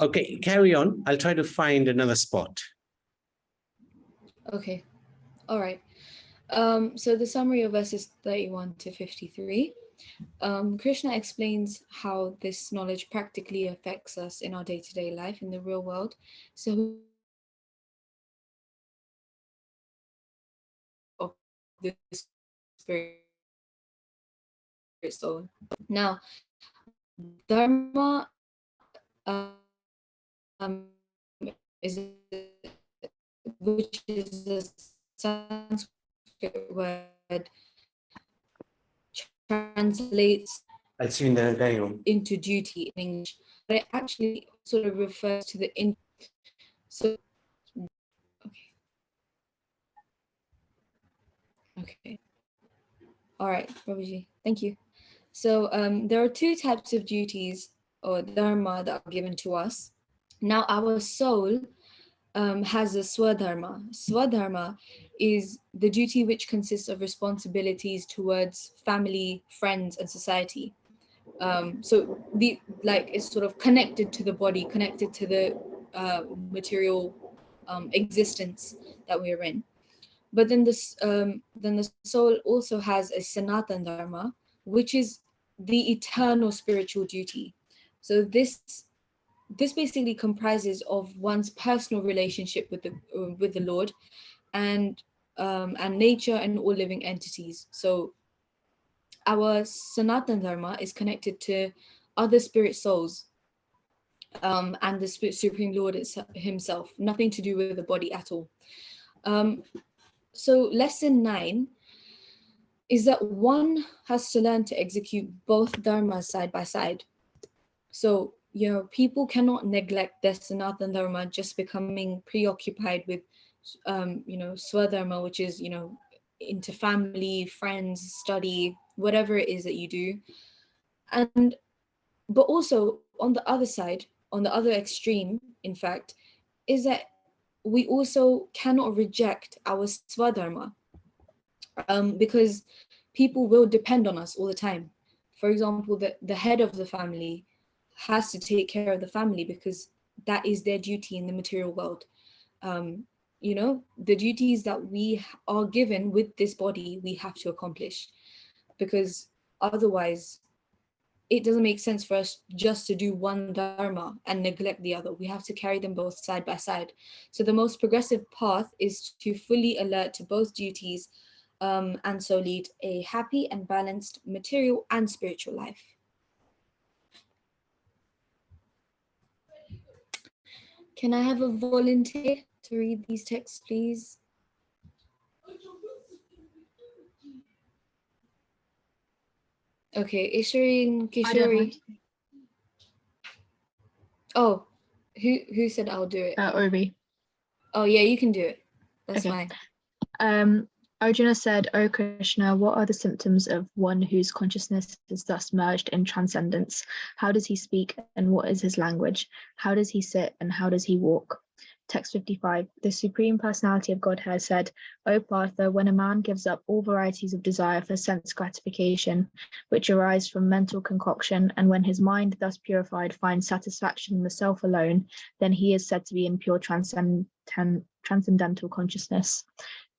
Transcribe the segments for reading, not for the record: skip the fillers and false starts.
Okay, carry on. I'll try to find another spot. Okay, all right. So the summary of verses 31 to 53. Krishna explains how this knowledge practically affects us in our day-to-day life in the real world. So of the spirit soul. Now, Dharma is which is a Sanskrit word, translates into duty in English, but it actually sort of refers to the so okay. All right, Prabhuji, thank you. So there are two types of duties or dharma that are given to us. Now our soul has a Swadharma. Swadharma is the duty which consists of responsibilities towards family, friends, and society. So it's sort of connected to the body, connected to the material existence that we're in. But then the soul also has a Sanatan Dharma, which is the eternal spiritual duty. So this basically comprises of one's personal relationship with the Lord and nature and all living entities. So our Sanatan Dharma is connected to other spirit souls and the Supreme Lord himself, nothing to do with the body at all. So lesson 9 is that one has to learn to execute both dharmas side by side. So, people cannot neglect their Sanatan Dharma just becoming preoccupied with, Swadharma, which is, into family, friends, study, whatever it is that you do. But also on the other side, on the other extreme, in fact, is that we also cannot reject our Swadharma because people will depend on us all the time. For example, the head of the family has to take care of the family because that is their duty in the material world. The duties that we are given with this body, we have to accomplish, because otherwise it doesn't make sense for us just to do one dharma and neglect the other. We have to carry them both side by side. So the most progressive path is to fully alert to both duties and so lead a happy and balanced material and spiritual life. Can I have a volunteer to read these texts, please? Okay, Ishri and Kishori. Oh, who said I'll do it? Obi. Oh yeah, you can do it. That's fine. Arjuna said, "O Krishna, what are the symptoms of one whose consciousness is thus merged in transcendence? How does he speak and what is his language? How does he sit and how does he walk?" Text 55. The Supreme Personality of Godhead said, "O Partha, when a man gives up all varieties of desire for sense gratification, which arise from mental concoction, and when his mind thus purified finds satisfaction in the self alone, then he is said to be in pure transcendental consciousness."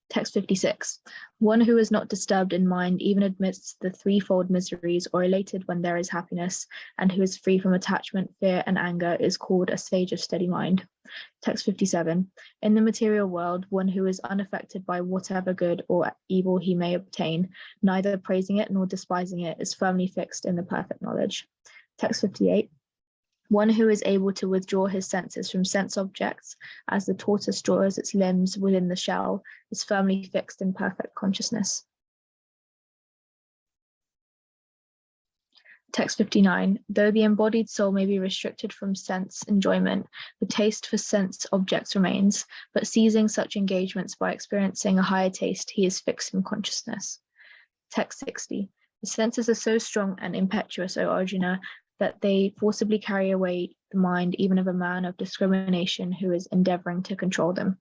Text 56. One who is not disturbed in mind even amidst the threefold miseries, or elated when there is happiness, and who is free from attachment, fear, and anger, is called a sage of steady mind. Text 57. In the material world, one who is unaffected by whatever good or evil he may obtain, neither praising it nor despising it, is firmly fixed in the perfect knowledge. Text 58. One who is able to withdraw his senses from sense objects, as the tortoise draws its limbs within the shell, is firmly fixed in perfect consciousness. Text 59. Though the embodied soul may be restricted from sense enjoyment, the taste for sense objects remains, but seizing such engagements by experiencing a higher taste, he is fixed in consciousness. Text 60. The senses are so strong and impetuous, O Arjuna, that they forcibly carry away the mind even of a man of discrimination who is endeavoring to control them.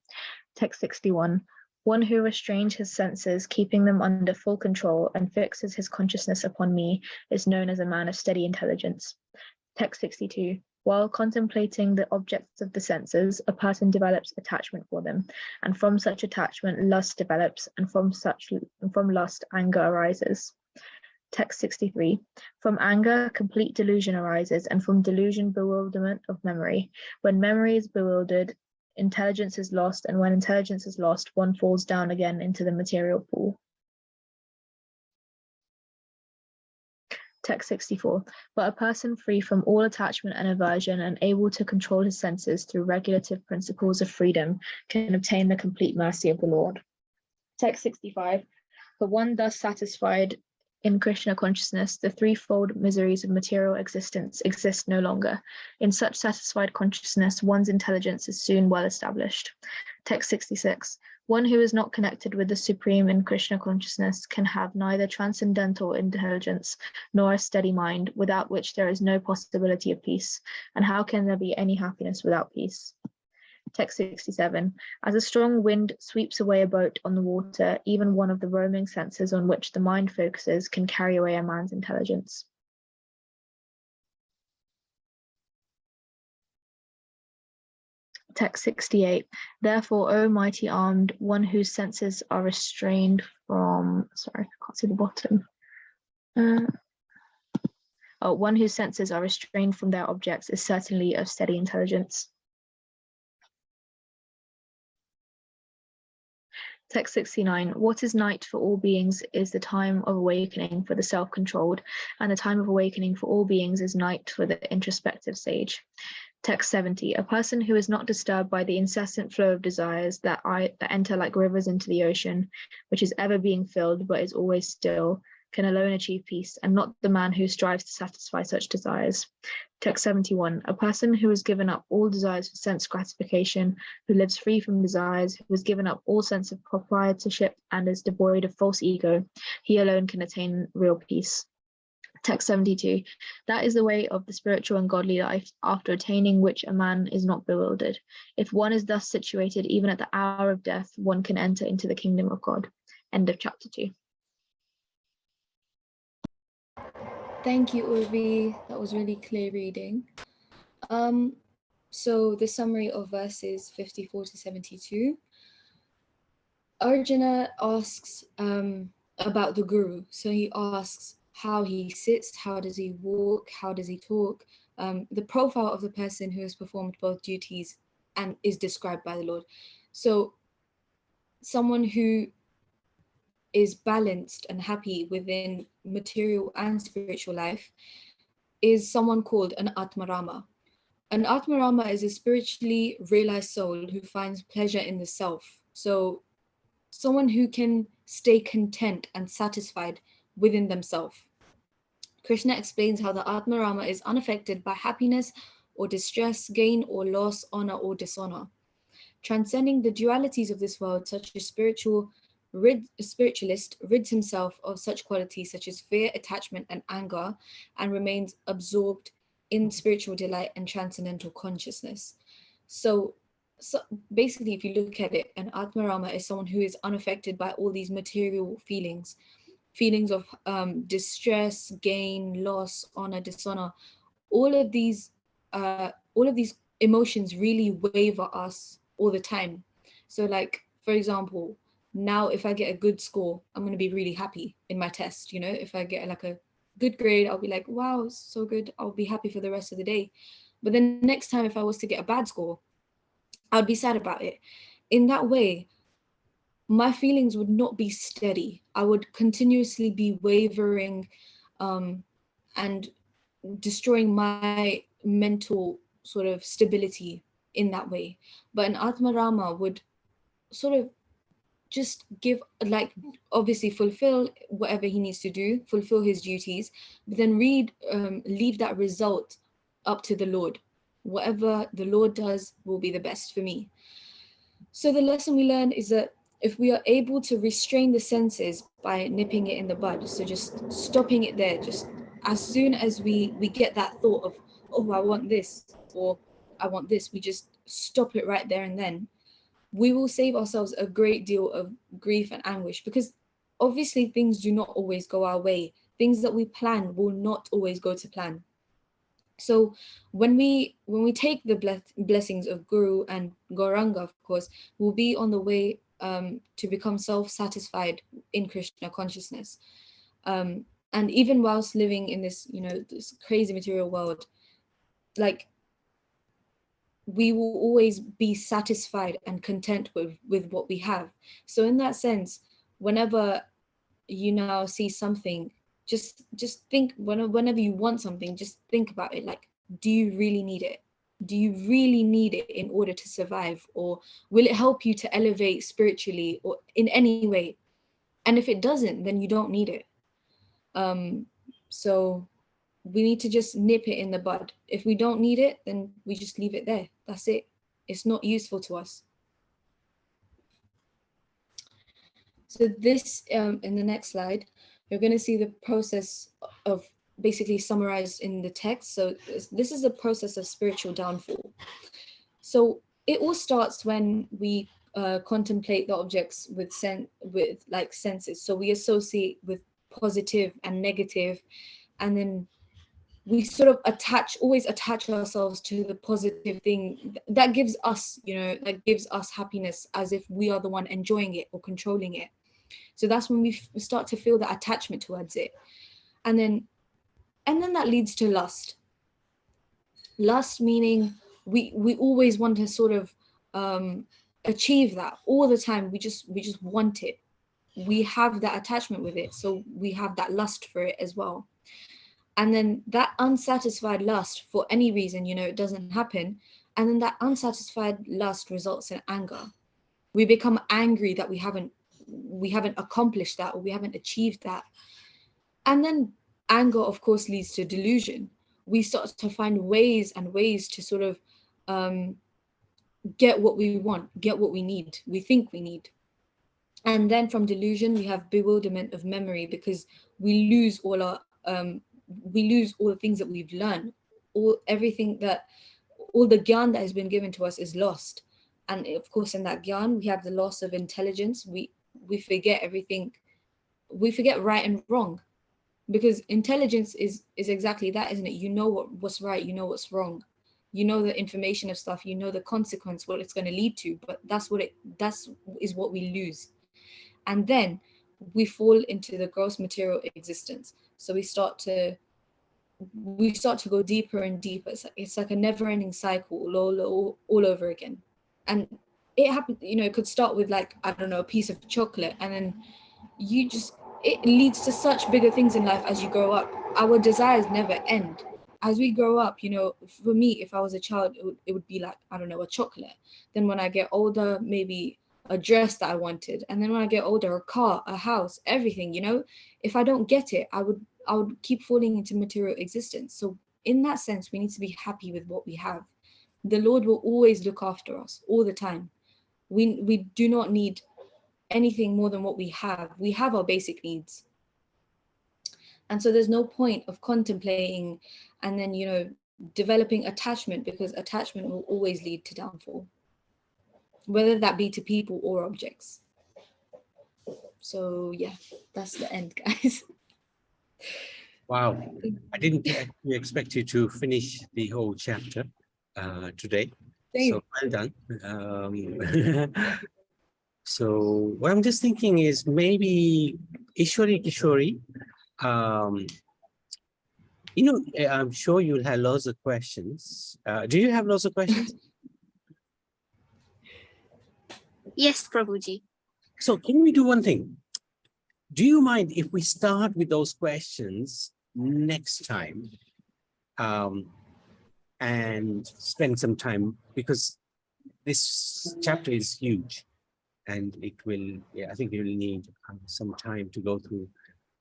Text 61. One who restrains his senses, keeping them under full control, and fixes his consciousness upon me, is known as a man of steady intelligence. Text 62. While contemplating the objects of the senses, a person develops attachment for them, and from such attachment, lust develops, and from lust, anger arises. Text 63. From anger, complete delusion arises, and from delusion, bewilderment of memory. When memory is bewildered, intelligence is lost, and when intelligence is lost, one falls down again into the material pool. Text 64. But a person free from all attachment and aversion and able to control his senses through regulative principles of freedom can obtain the complete mercy of the Lord. Text 65. For one thus satisfied in Krishna consciousness, the threefold miseries of material existence exist no longer. In such satisfied consciousness, one's intelligence is soon well established. Text 66. One who is not connected with the Supreme in Krishna consciousness can have neither transcendental intelligence nor a steady mind, without which there is no possibility of peace. And how can there be any happiness without peace? Text 67. As a strong wind sweeps away a boat on the water, even one of the roaming senses on which the mind focuses can carry away a man's intelligence. Text 68. Therefore, O mighty armed, one whose senses are restrained from, sorry, I can't see the bottom. One whose senses are restrained from their objects is certainly of steady intelligence. Text 69. What is night for all beings is the time of awakening for the self-controlled, and the time of awakening for all beings is night for the introspective sage. Text 70. A person who is not disturbed by the incessant flow of desires that enter like rivers into the ocean, which is ever being filled but is always still, can alone achieve peace, and not the man who strives to satisfy such desires. Text 71. A person who has given up all desires for sense gratification, who lives free from desires, who has given up all sense of proprietorship and is devoid of false ego, he alone can attain real peace. Text 72. That is the way of the spiritual and godly life, after attaining which a man is not bewildered. If one is thus situated, even at the hour of death, one can enter into the kingdom of God. End of chapter 2. Thank you, Urvi. That was really clear reading. So the summary of verses 54 to 72. Arjuna asks about the guru. So he asks how he sits, how does he walk, how does he talk, the profile of the person who has performed both duties and is described by the Lord. So someone who is balanced and happy within material and spiritual life is someone called an Atmarama. An Atmarama is a spiritually realized soul who finds pleasure in the self. So someone who can stay content and satisfied within themselves. Krishna explains how the Atmarama is unaffected by happiness or distress, gain or loss, honor or dishonor. Transcending the dualities of this world, such as spiritualist rids himself of such qualities such as fear, attachment, and anger, and remains absorbed in spiritual delight and transcendental consciousness. So basically, if you look at it, an Atmarama is someone who is unaffected by all these material feelings of distress, gain, loss, honor, dishonor. All of these emotions really waver us all the time. So like, for example, now if I get a good score, I'm going to be really happy in my test. You know, if I get like a good grade, I'll be like, wow, so good. I'll be happy for the rest of the day. But then next time, if I was to get a bad score, I'd be sad about it. In that way, my feelings would not be steady. I would continuously be wavering and destroying my mental sort of stability in that way. But an Atmarama would sort of just give, like, obviously fulfill whatever he needs to do, fulfill his duties, but then leave that result up to the Lord. Whatever the Lord does will be the best for me. So the lesson we learn is that if we are able to restrain the senses by nipping it in the bud, so just stopping it there, just as soon as we get that thought of, oh, I want this, or I want this, we just stop it right there and then, we will save ourselves a great deal of grief and anguish, because obviously things do not always go our way. Things that we plan will not always go to plan. So when we take the blessings of Guru and Gauranga, of course, we'll be on the way to become self-satisfied in Krishna consciousness. And even whilst living in this, this crazy material world, like, we will always be satisfied and content with what we have. So in that sense, whenever you now see something, just think, whenever you want something, just think about it, like, do you really need it? Do you really need it in order to survive? Or will it help you to elevate spiritually or in any way? And if it doesn't, then you don't need it. So we need to just nip it in the bud. If we don't need it, then we just leave it there. That's it. It's not useful to us. So this, in the next slide, you're going to see the process of basically summarized in the text. So this is the process of spiritual downfall. So it all starts when we contemplate the objects with senses. So we associate with positive and negative, and then we sort of always attach ourselves to the positive thing that gives us, that gives us happiness, as if we are the one enjoying it or controlling it. So that's when we start to feel that attachment towards it. And then that leads to lust. Lust meaning we always want to sort of achieve that all the time. We just want it. We have that attachment with it. So we have that lust for it as well. And then that unsatisfied lust, for any reason, it doesn't happen. And then that unsatisfied lust results in anger. We become angry that we haven't accomplished that, or we haven't achieved that. And then anger, of course, leads to delusion. We start to find ways and ways to sort of get what we want, get what we need, we think we need. And then from delusion, we have bewilderment of memory, because we lose all the things that we've learned. All the gyan that has been given to us is lost. And of course, in that gyan, we have the loss of intelligence. We forget everything. We forget right and wrong, because intelligence is exactly that, isn't it? You know what's right, you know what's wrong, you know the information of stuff, you know the consequence, what it's going to lead to. But that is what we lose. And then we fall into the gross material existence. So we start to go deeper and deeper. It's like a never-ending cycle all over again. And it happens, it could start with, like, I don't know, a piece of chocolate, and then it leads to such bigger things in life as you grow up. Our desires never end. As we grow up, for me, if I was a child, it would be like, I don't know, a chocolate. Then when I get older, maybe a dress that I wanted. And then when I get older, a car, a house, everything, if I don't get it, I would keep falling into material existence. So in that sense, we need to be happy with what we have. The Lord will always look after us all the time. We do not need anything more than what we have. We have our basic needs. And so there's no point of contemplating and then, developing attachment, because attachment will always lead to downfall, whether that be to people or objects. So yeah, that's the end, guys. Wow. I didn't actually expect you to finish the whole chapter today. Same. So well done. So what I'm just thinking is, maybe Ishwari Kishori, I'm sure you'll have lots of questions. Do you have lots of questions? Yes, Prabhuji. So can we do one thing? Do you mind if we start with those questions next time and spend some time, because this chapter is huge and it will, I think we will need some time to go through.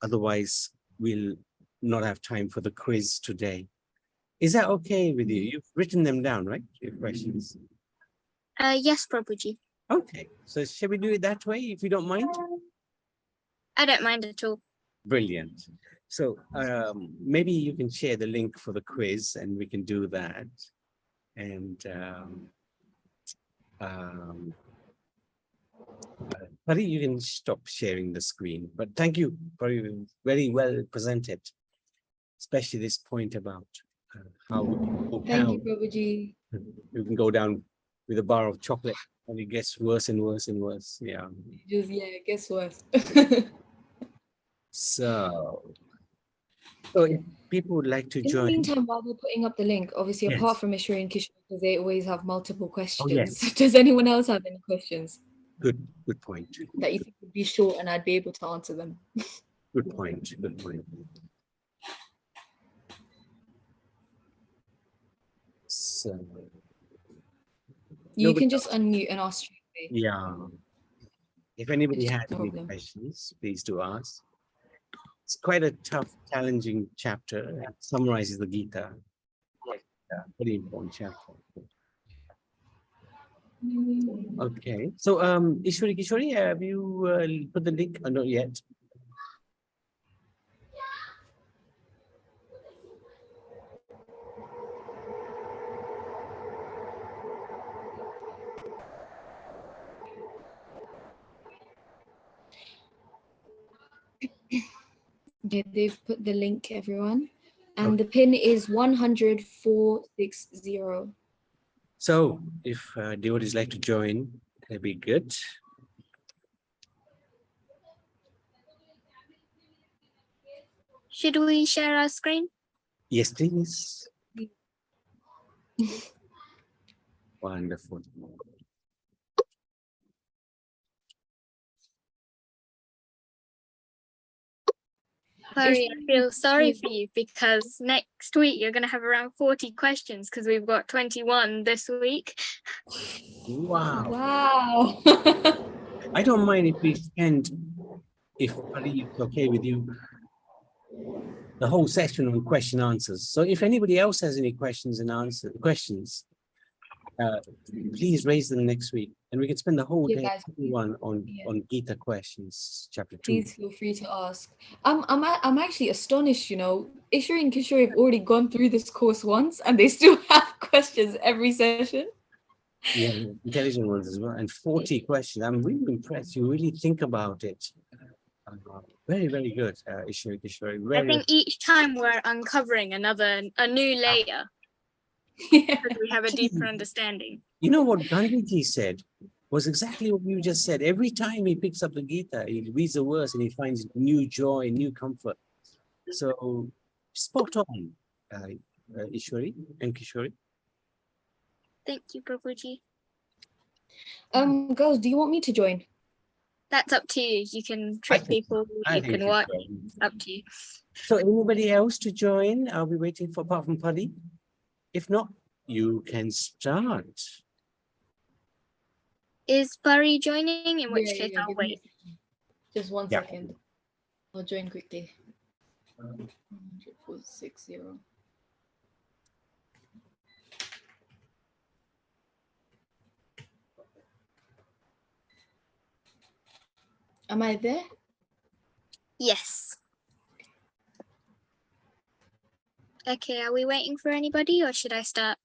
Otherwise, we'll not have time for the quiz today. Is that okay with you? You've written them down, right? Your questions. Yes, Prabhuji. Okay, so shall we do it that way, if you don't mind? I don't mind at all. Brilliant. So maybe you can share the link for the quiz and we can do that. And Pari, you can stop sharing the screen. But thank you, Pari, very well presented, especially this point about how we go Thank down. you, Prabhuji. You can go down with a bar of chocolate and it gets worse and worse and worse. Yeah. Just guess what? So, so if people would like to In the join, meantime, while we're putting up the link, obviously, Yes. apart from Ishri and Kishore, because they always have multiple questions, yes. does anyone else have any questions Good point. that you think would be short and I'd be able to answer them? Good point. Good point. So, You nobody can just unmute and ask straight away. yeah. If anybody It's has no any problem. questions, please do ask. It's quite a tough, challenging chapter. It summarizes the Gita. Very important chapter. Okay. So, Ishwari Kishori, have you put the link? Not yet. Okay, they've put the link, everyone. And the pin is 10460. So, if devotees like to join, that'd be good. Should we share our screen? Yes, please. Wonderful. Pari, I feel sorry for you because next week you're going to have around 40 questions because we've got 21 this week. Wow. Wow. I don't mind if we spend, if Pari is okay with you, the whole session on question answers. So if anybody else has any questions, please raise them next week, and we can spend the whole Yeah, day guys, on Gita questions, chapter 2. please feel free to ask. I'm actually astonished, Ishri and Kishore have already gone through this course once and they still have questions every session. Yeah, intelligent ones as well, and 40 questions. I'm really impressed. You really think about it. Very, very good, Ishwari Kishore. I Very, think each time we're uncovering a new layer Yeah. because we have a deeper understanding. you know what Gandhiji said was exactly what you just said. Every time he picks up the Gita, he reads a verse and he finds new joy, new comfort. So spot on, Ishwari and Kishori. Thank you, Prabhuji. Girls, do you want me to join? That's up to you. You can trick people, you can watch, it's up to you. So anybody else to join? Are we waiting for, apart from Pari? If not, you can start. Is Pari joining? In which Yeah, case, yeah, I'll give me wait. a second. Just one Yeah. second. I'll join quickly. 10460. Am I there? Yes. Okay, are we waiting for anybody or should I start?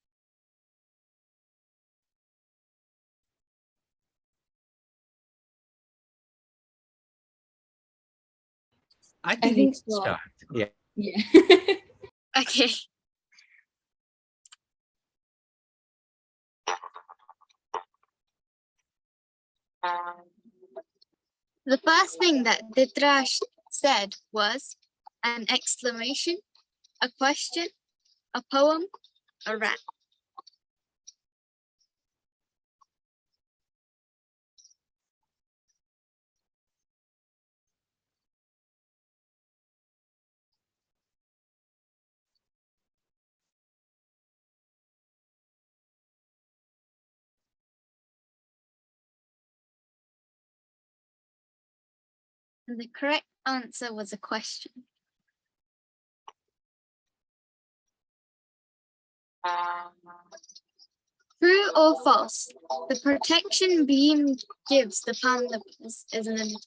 I think think you so. start. Yeah. Yeah. Okay. The first thing that Dhritarashtra said was an exclamation, a question, a poem, a rap. And the correct answer was a question. True or false? The protection beam gives the Pandavas is limited.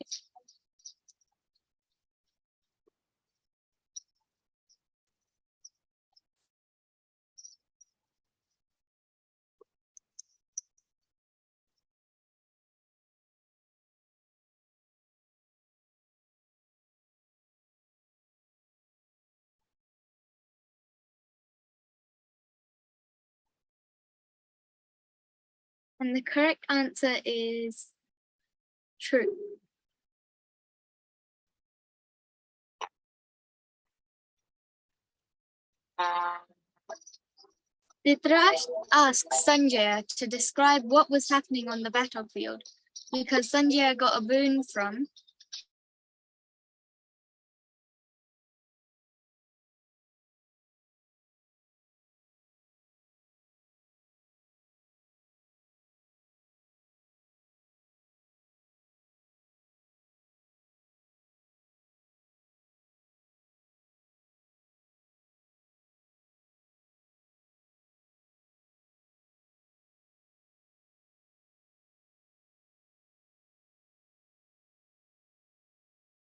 And the correct answer is true. Dhritarashtra asked Sanjaya to describe what was happening on the battlefield because Sanjaya got a boon from